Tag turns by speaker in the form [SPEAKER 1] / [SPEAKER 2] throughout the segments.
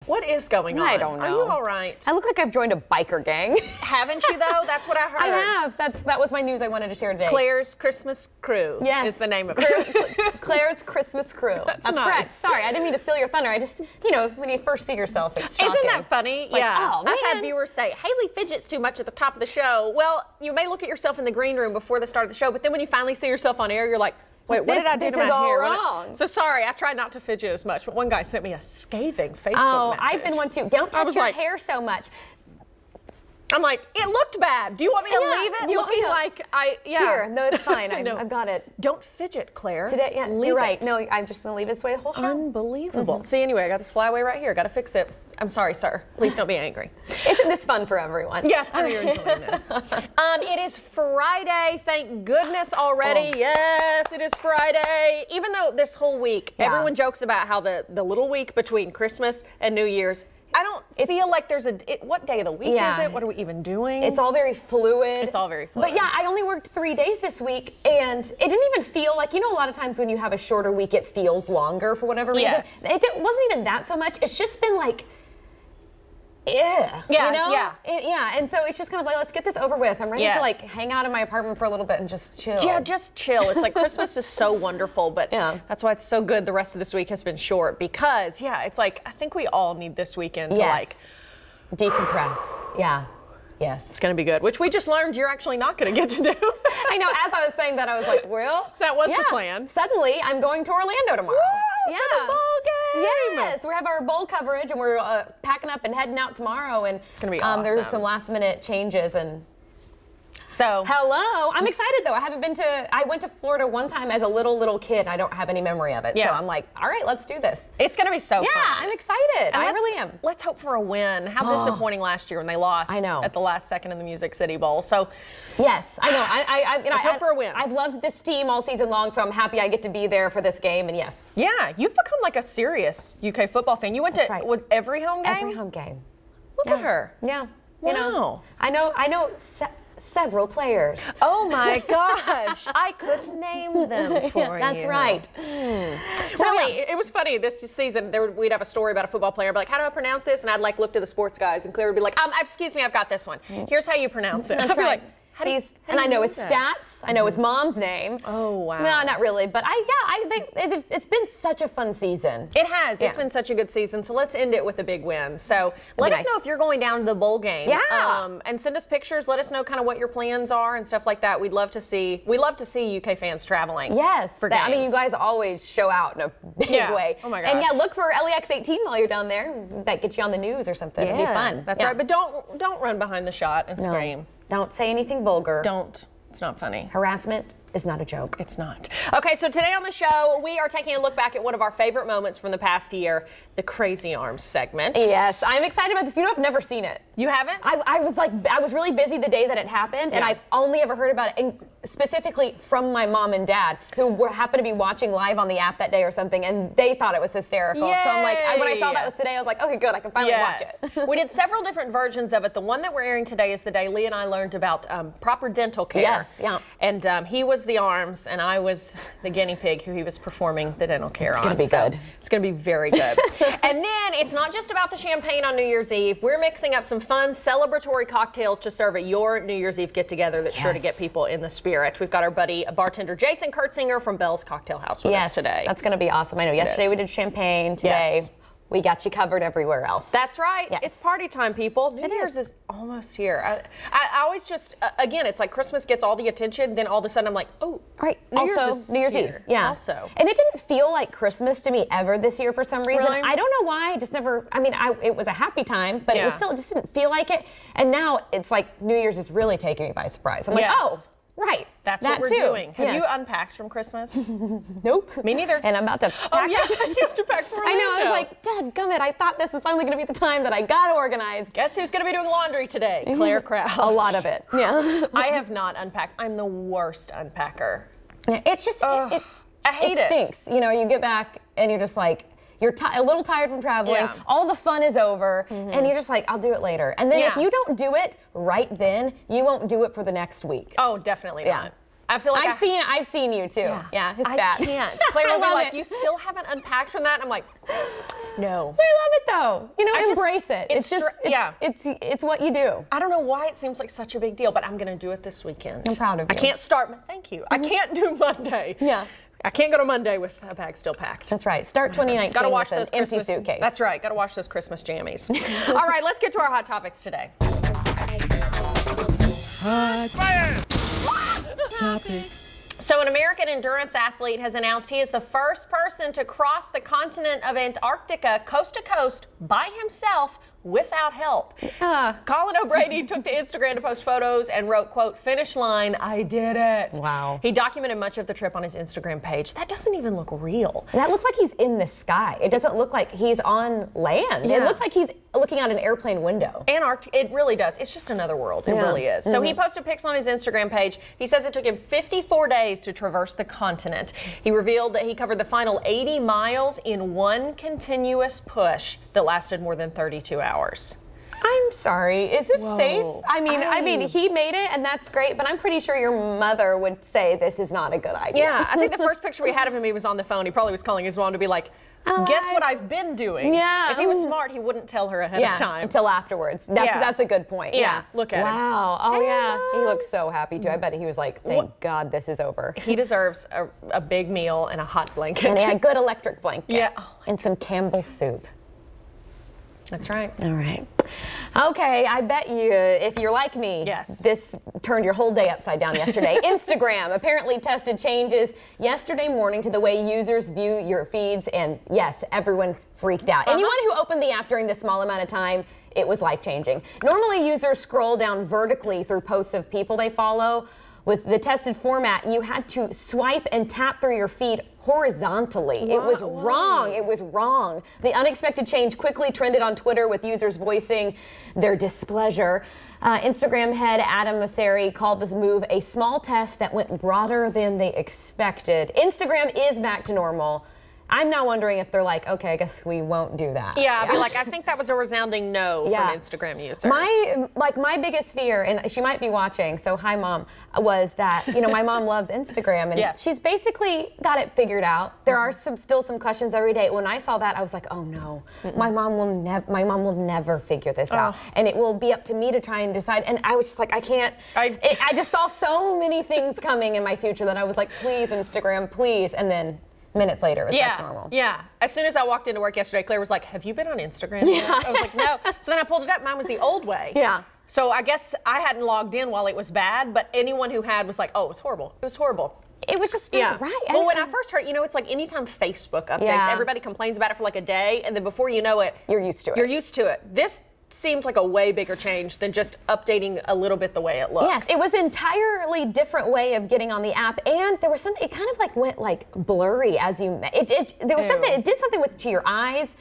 [SPEAKER 1] What is going on?
[SPEAKER 2] I don't know.
[SPEAKER 1] Are you all right?
[SPEAKER 2] I look like I've joined a biker gang.
[SPEAKER 1] Haven't you, though? That's what I heard.
[SPEAKER 2] I have. That was my news I wanted to share today.
[SPEAKER 1] Claire's Christmas Crew is the name of it.
[SPEAKER 2] Claire's Christmas Crew. That's
[SPEAKER 1] nice.
[SPEAKER 2] correct. Sorry, I didn't mean to steal your thunder. I just, when you first see yourself, it's shocking.
[SPEAKER 1] Isn't that funny?
[SPEAKER 2] It's like, oh, man.
[SPEAKER 1] I've had viewers say, Hayley fidgets too much at the top of the show. Well, you may look at yourself in the green room before the start of the show, but then when you finally see yourself on air, you're like, wait, what did I do to my hair?
[SPEAKER 2] This is all wrong.
[SPEAKER 1] So sorry, I tried not to fidget as much, but one guy sent me a scathing Facebook message.
[SPEAKER 2] Oh, I've been one too. Don't touch your hair so much.
[SPEAKER 1] I'm like, it looked bad. Do you want me to leave it? Looking like
[SPEAKER 2] Here, no, it's fine. I've got it.
[SPEAKER 1] Don't fidget, Claire.
[SPEAKER 2] Today, you're right. No, I'm just gonna leave it this way the whole show.
[SPEAKER 1] Unbelievable. See, anyway, I got this flyaway right here. Got to fix it. I'm sorry, sir. Please don't be angry.
[SPEAKER 2] Isn't this fun for everyone?
[SPEAKER 1] Yes, I know you're enjoying this. It is Friday. Thank goodness already. Oh. Yes, it is Friday. Even though this whole week, everyone jokes about how the little week between Christmas and New Year's, I don't feel like there's what day of the week is it? What are we even doing?
[SPEAKER 2] It's all very fluid.
[SPEAKER 1] It's all very fluid.
[SPEAKER 2] But yeah, I only worked 3 days this week, and it didn't even feel like, a lot of times when you have a shorter week, it feels longer for whatever reason.
[SPEAKER 1] Yes.
[SPEAKER 2] It wasn't even that so much. It's just been like, yeah, and so it's just kind of like, let's get this over with. I'm ready to like hang out in my apartment for a little bit and just chill.
[SPEAKER 1] Yeah, just chill. It's like Christmas is so wonderful, but that's why it's so good the rest of this week has been short because, it's like, I think we all need this weekend to like
[SPEAKER 2] decompress. Yeah. Yes.
[SPEAKER 1] It's going to be good, which we just learned you're actually not going to get to do.
[SPEAKER 2] I know. As I was saying that, I was like, well.
[SPEAKER 1] That was the plan.
[SPEAKER 2] Suddenly, I'm going to Orlando tomorrow.
[SPEAKER 1] Woo, for the bowl game.
[SPEAKER 2] Yes. We have our bowl coverage, and we're packing up and heading out tomorrow. And
[SPEAKER 1] it's going to be awesome.
[SPEAKER 2] There's some last-minute changes. And
[SPEAKER 1] so.
[SPEAKER 2] Hello. I'm excited, though. I went to Florida one time as a little kid. I don't have any memory of it. So I'm like, all right, let's do this.
[SPEAKER 1] It's going to be so fun.
[SPEAKER 2] Yeah, I'm excited. I really am.
[SPEAKER 1] Let's hope for a win. How disappointing last year when they lost at the last second in the Music City Bowl. So,
[SPEAKER 2] yes, I know.
[SPEAKER 1] Let's hope for a win.
[SPEAKER 2] I've loved this team all season long, so I'm happy I get to be there for this game. And yes.
[SPEAKER 1] Yeah, you've become like a serious UK football fan. You went to was every home game?
[SPEAKER 2] Every home game.
[SPEAKER 1] Look at her.
[SPEAKER 2] Yeah.
[SPEAKER 1] Wow.
[SPEAKER 2] I know several players.
[SPEAKER 1] Oh my gosh. I could name them for you.
[SPEAKER 2] That's right.
[SPEAKER 1] Really, it was funny this season. We'd have a story about a football player, but like, how do I pronounce this? And I'd like look to the sports guys, and Claire would be like, excuse me, I've got this one. Here's how you pronounce it.
[SPEAKER 2] That's right.
[SPEAKER 1] And
[SPEAKER 2] I know his stats. I know his mom's name.
[SPEAKER 1] Oh, wow.
[SPEAKER 2] No, not really. But I think it's been such a fun season.
[SPEAKER 1] It has. Yeah. It's been such a good season. So let's end it with a big win. So let us know if you're going down to the bowl game.
[SPEAKER 2] Yeah.
[SPEAKER 1] And send us pictures. Let us know kind of what your plans are and stuff like that. We'd love to see. We love to see UK fans traveling.
[SPEAKER 2] Yes.
[SPEAKER 1] For games.
[SPEAKER 2] I mean, you guys always show out in a big way.
[SPEAKER 1] Oh my gosh.
[SPEAKER 2] And look for LEX 18 while you're down there. That gets you on the news or something. It'll be fun.
[SPEAKER 1] That's right. But don't run behind the shot and scream.
[SPEAKER 2] Don't say anything vulgar.
[SPEAKER 1] Don't. It's not funny.
[SPEAKER 2] Harassment is not a joke.
[SPEAKER 1] It's not. Okay, so today on the show, we are taking a look back at one of our favorite moments from the past year, the Crazy Arms segment.
[SPEAKER 2] Yes, I'm excited about this. I've never seen it.
[SPEAKER 1] You haven't?
[SPEAKER 2] I was really busy the day that it happened, and I only ever heard about it, and specifically from my mom and dad, who happened to be watching live on the app that day or something, and they thought it was hysterical.
[SPEAKER 1] Yay.
[SPEAKER 2] So I'm like, when I saw that was today, I was like, okay, good, I can finally watch it.
[SPEAKER 1] We did several different versions of it. The one that we're airing today is the day Lee and I learned about proper dental care.
[SPEAKER 2] Yes, yeah.
[SPEAKER 1] And he was the arms, and I was the guinea pig who he was performing the dental care on.
[SPEAKER 2] It's going to be good.
[SPEAKER 1] It's going to be very good. And then it's not just about the champagne on New Year's Eve. We're mixing up some fun celebratory cocktails to serve at your New Year's Eve get-together that's sure to get people in the spirit. We've got our buddy, bartender Jason Kurtzinger from Bell's Cocktail House with us today.
[SPEAKER 2] That's going to be awesome. I know yesterday we did champagne. Today we got you covered everywhere else.
[SPEAKER 1] That's right.
[SPEAKER 2] Yes.
[SPEAKER 1] It's party time, people. New Year's is almost here. I always just, again, it's like Christmas gets all the attention, then all of a sudden I'm like, oh,
[SPEAKER 2] right.
[SPEAKER 1] New Year's
[SPEAKER 2] Eve. Yeah.
[SPEAKER 1] Also.
[SPEAKER 2] And it didn't feel like Christmas to me ever this year for some reason.
[SPEAKER 1] Really?
[SPEAKER 2] I don't know why. I just never, it was a happy time, but it just didn't feel like it. And now it's like New Year's is really taking me by surprise. I'm like, oh. Right.
[SPEAKER 1] That's what we're doing. Have you unpacked from Christmas?
[SPEAKER 2] Nope.
[SPEAKER 1] Me neither.
[SPEAKER 2] And I'm about to pack.
[SPEAKER 1] Oh, yeah. You have to pack for Orlando.
[SPEAKER 2] I know. I was like, dadgummit, I thought this was finally going to be the time that I got organized.
[SPEAKER 1] Guess who's going to be doing laundry today? Claire Crouch.
[SPEAKER 2] A lot of it. Yeah.
[SPEAKER 1] I have not unpacked. I'm the worst unpacker.
[SPEAKER 2] It's just, I hate it. It stinks. You get back and you're just like, you're a little tired from traveling. Yeah. All the fun is over, and you're just like, I'll do it later. And then if you don't do it right then, you won't do it for the next week.
[SPEAKER 1] Oh, definitely not. I feel like
[SPEAKER 2] I've seen you too. Yeah, it's bad.
[SPEAKER 1] I can't. Claire will be like, you still haven't unpacked from that? I'm like, no.
[SPEAKER 2] I love it though. You know, embrace it. It's what you do.
[SPEAKER 1] I don't know why it seems like such a big deal, but I'm going to do it this weekend.
[SPEAKER 2] I'm proud of you.
[SPEAKER 1] I can't start. Thank you. I can't do Monday.
[SPEAKER 2] Yeah.
[SPEAKER 1] I can't go to Monday with a bag still packed.
[SPEAKER 2] That's right. Start 2019
[SPEAKER 1] Gotta wash
[SPEAKER 2] with
[SPEAKER 1] those
[SPEAKER 2] an empty
[SPEAKER 1] Christmas,
[SPEAKER 2] suitcase.
[SPEAKER 1] That's right. Got to wash those Christmas jammies. All right, let's get to our hot topics today. So an American endurance athlete has announced he is the first person to cross the continent of Antarctica coast to coast by himself without help. Colin O'Brady took to Instagram to post photos and wrote, quote, "Finish line, I did it."
[SPEAKER 2] Wow.
[SPEAKER 1] He documented much of the trip on his Instagram page. That doesn't even look real.
[SPEAKER 2] That looks like he's in the sky. It doesn't look like he's on land.
[SPEAKER 1] Yeah.
[SPEAKER 2] It looks like he's looking out an airplane window.
[SPEAKER 1] Antarctica, it really does. It's just another world. It really is. So he posted pics on his Instagram page. He says it took him 54 days to traverse the continent. He revealed that he covered the final 80 miles in one continuous push that lasted more than 32 hours.
[SPEAKER 2] I'm sorry. Is this safe? I mean, he made it, and that's great. But I'm pretty sure your mother would say this is not a good idea.
[SPEAKER 1] Yeah, I think the first picture we had of him, he was on the phone. He probably was calling his mom to be like, "Guess what I've been doing?"
[SPEAKER 2] Yeah.
[SPEAKER 1] If he was smart, he wouldn't tell her ahead of time
[SPEAKER 2] until afterwards. That's a good point.
[SPEAKER 1] Yeah. Look at him.
[SPEAKER 2] Wow. Oh yeah. He looks so happy too. I bet he was like, "Thank God this is over."
[SPEAKER 1] He deserves a big meal and a hot blanket.
[SPEAKER 2] And a good electric blanket.
[SPEAKER 1] Yeah.
[SPEAKER 2] And some Campbell's soup.
[SPEAKER 1] That's right.
[SPEAKER 2] All right. Okay, I bet you, if you're like me, this turned your whole day upside down yesterday. Instagram apparently tested changes yesterday morning to the way users view your feeds, and yes, everyone freaked out. Anyone who opened the app during this small amount of time, it was life-changing. Normally, users scroll down vertically through posts of people they follow. With the tested format, you had to swipe and tap through your feed horizontally. It was wrong. It was wrong. The unexpected change quickly trended on Twitter with users voicing their displeasure. Instagram head Adam Mosseri called this move a small test that went broader than they expected. Instagram is back to normal. I'm now wondering if they're like, okay, I guess we won't do that.
[SPEAKER 1] Yeah, I'd be like, I think that was a resounding no from Instagram users.
[SPEAKER 2] My biggest fear, and she might be watching, so hi Mom, was that, you know, my mom loves Instagram, and she's basically got it figured out. There are still some questions every day. When I saw that, I was like, oh no, my mom will never figure this out, and it will be up to me to try and decide. And I was just like, I can't. I just saw so many things coming in my future that I was like, please Instagram, please, and then minutes later, it was back to normal.
[SPEAKER 1] Yeah. As soon as I walked into work yesterday, Claire was like, "Have you been on Instagram yet?" I was like, "No." So then I pulled it up. Mine was the old way.
[SPEAKER 2] Yeah.
[SPEAKER 1] So I guess I hadn't logged in while it was bad, but anyone who had was like, "Oh, it was horrible. It was horrible."
[SPEAKER 2] It was just not right.
[SPEAKER 1] Well, when I first heard, you know, it's like anytime Facebook updates, everybody complains about it for like a day, and then before you know it,
[SPEAKER 2] you're used to it.
[SPEAKER 1] You're used to it. This seems like a way bigger change than just updating a little bit the way it looks.
[SPEAKER 2] Yes, it was an entirely different way of getting on the app, and there was something. It kind of like went like blurry as you. There was something. It did something to your eyes.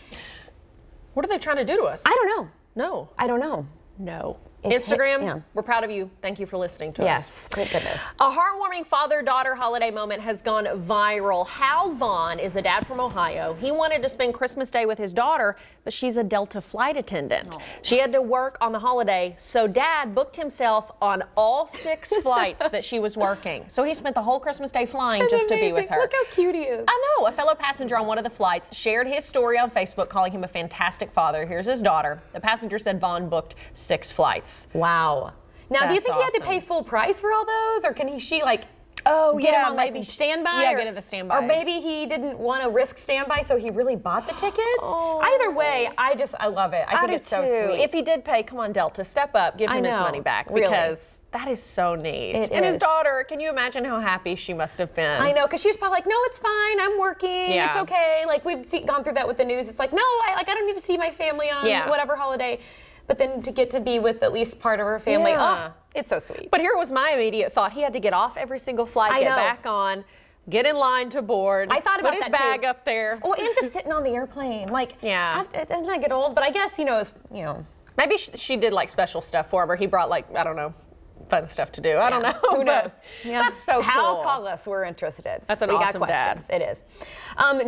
[SPEAKER 1] What are they trying to do to us?
[SPEAKER 2] I don't know.
[SPEAKER 1] No,
[SPEAKER 2] I don't know.
[SPEAKER 1] No. Instagram, we're proud of you. Thank you for listening to us.
[SPEAKER 2] Yes, thank goodness.
[SPEAKER 1] A heartwarming father-daughter holiday moment has gone viral. Hal Vaughn is a dad from Ohio. He wanted to spend Christmas Day with his daughter, but she's a Delta flight attendant. She had to work on the holiday, so Dad booked himself on all 6 flights that she was working. So he spent the whole Christmas Day flying just to be with her.
[SPEAKER 2] Look how cute he is.
[SPEAKER 1] I know. A fellow passenger on one of the flights shared his story on Facebook, calling him a fantastic father. Here's his daughter. The passenger said Vaughn booked 6 flights.
[SPEAKER 2] Wow. Now, do you think he had to pay full price for all those, or can she like get him on like standby?
[SPEAKER 1] Yeah, get in the standby.
[SPEAKER 2] Or maybe he didn't want to risk standby, so he really bought the tickets. Either way, I love it. I think it's so sweet.
[SPEAKER 1] If he did pay, come on, Delta, step up, give him his money back, because that is so neat. And his daughter, can you imagine how happy she must have been?
[SPEAKER 2] I know, because she was probably like, no, it's fine, I'm working, it's okay. Like we've gone through that with the news. It's like, no, I don't need to see my family on whatever holiday. But then to get to be with at least part of her family, it's so sweet.
[SPEAKER 1] But here was my immediate thought. He had to get off every single flight, get back on, get in line to board.
[SPEAKER 2] I thought about
[SPEAKER 1] put his bag up there.
[SPEAKER 2] Well, and just sitting on the airplane. Like, and I get old, but I guess,
[SPEAKER 1] maybe she did like special stuff for him, or he brought like, I don't know, fun stuff to do. I don't know.
[SPEAKER 2] Who knows?
[SPEAKER 1] That's so cool.
[SPEAKER 2] Hal, call us. We're interested.
[SPEAKER 1] That's an awesome dad.
[SPEAKER 2] It is.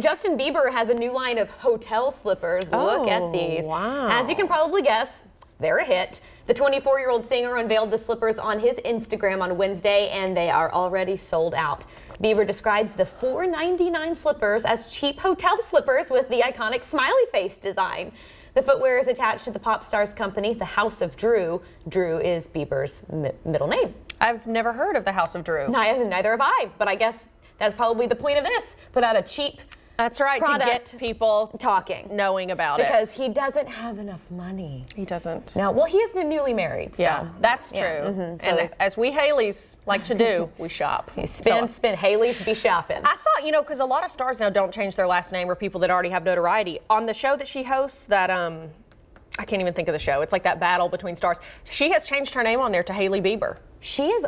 [SPEAKER 2] Justin Bieber has a new line of hotel slippers. Look at these.
[SPEAKER 1] Wow.
[SPEAKER 2] As you can probably guess, they're a hit. The 24-year-old singer unveiled the slippers on his Instagram on Wednesday, and they are already sold out. Bieber describes the $4.99 slippers as cheap hotel slippers with the iconic smiley face design. The footwear is attached to the pop star's company, the House of Drew. Drew is Bieber's middle name.
[SPEAKER 1] I've never heard of the House of Drew.
[SPEAKER 2] Neither have I, but I guess that's probably the point of this. Put out a cheap
[SPEAKER 1] That's right, to get people
[SPEAKER 2] talking,
[SPEAKER 1] knowing about it.
[SPEAKER 2] Because he doesn't have enough money.
[SPEAKER 1] He doesn't.
[SPEAKER 2] No, well, he is newly married. So.
[SPEAKER 1] Yeah, that's true.
[SPEAKER 2] Yeah.
[SPEAKER 1] So and as we Hayleys like to do, we shop.
[SPEAKER 2] Spin. Hayleys be shopping.
[SPEAKER 1] I saw, because a lot of stars now don't change their last name, or people that already have notoriety. On the show that she hosts, that I can't even think of the show. It's like that battle between stars. She has changed her name on there to Hayley Bieber.
[SPEAKER 2] She is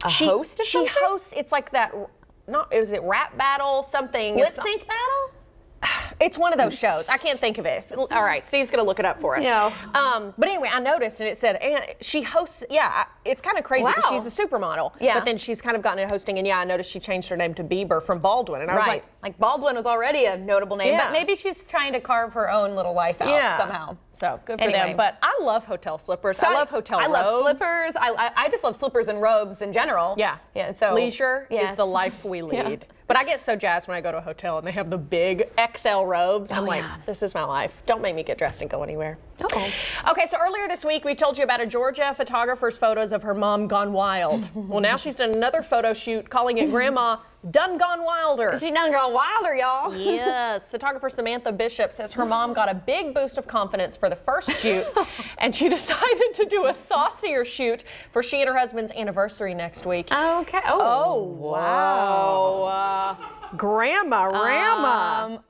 [SPEAKER 2] a host of something?
[SPEAKER 1] She hosts. It's like that. Is it rap battle something?
[SPEAKER 2] Lip sync battle?
[SPEAKER 1] It's one of those shows. I can't think of it. All right, Steve's going to look it up for us.
[SPEAKER 2] No.
[SPEAKER 1] But anyway, I noticed, and it said, and she hosts, it's kind of crazy because she's a supermodel.
[SPEAKER 2] Yeah.
[SPEAKER 1] But then she's kind of gotten into hosting, and I noticed she changed her name to Bieber from Baldwin. And I was
[SPEAKER 2] like Baldwin was already a notable name, but maybe she's trying to carve her own little life out somehow.
[SPEAKER 1] So good for them. But I love hotel slippers. I love hotel robes.
[SPEAKER 2] I love slippers. I just love slippers and robes in general.
[SPEAKER 1] Yeah.
[SPEAKER 2] So
[SPEAKER 1] leisure is the life we lead. But I get so jazzed when I go to a hotel and they have the big XL robes. I'm like, this is my life. Don't make me get dressed and go anywhere. Okay, so earlier this week we told you about a Georgia photographer's photos of her mom gone wild. Well, now she's done another photo shoot calling it Grandma Done Gone Wilder.
[SPEAKER 2] She done gone wilder, y'all.
[SPEAKER 1] Yes. Photographer Samantha Bishop says her mom got a big boost of confidence for the first shoot, and she decided to do a saucier shoot for she and her husband's anniversary next week.
[SPEAKER 2] Okay.
[SPEAKER 1] Oh wow. Grandma Rama.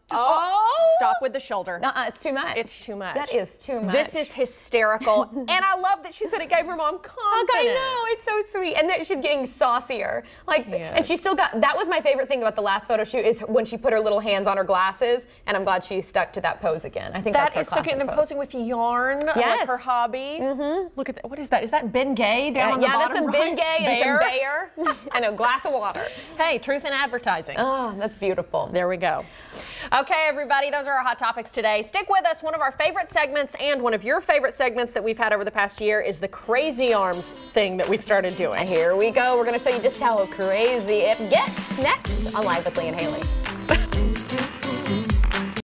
[SPEAKER 1] Stop with the shoulder.
[SPEAKER 2] It's too much.
[SPEAKER 1] It's too much.
[SPEAKER 2] That is too much.
[SPEAKER 1] This is hysterical. And I love that she said it gave her mom confidence.
[SPEAKER 2] I know, it's so sweet. And then she's getting saucier. And she still got, that was my favorite thing about the last photo shoot is when she put her little hands on her glasses, and I'm glad she stuck to that pose again. I think that's her classic pose.
[SPEAKER 1] And then posing with yarn, like her hobby. Look at that. What is that? Is that Ben Gay down on the bottom?
[SPEAKER 2] Yeah, that's a Ben Gay and some Bayer and a glass of water.
[SPEAKER 1] Hey, truth in advertising.
[SPEAKER 2] Oh, that's beautiful.
[SPEAKER 1] There we go. Okay, everybody, those are our hot topics today. Stick with us. One of our favorite segments and one of your favorite segments that we've had over the past year is the crazy arms thing that we've started doing.
[SPEAKER 2] Here we go. We're going to show you just how crazy it gets next on Live with Lee and Hayley.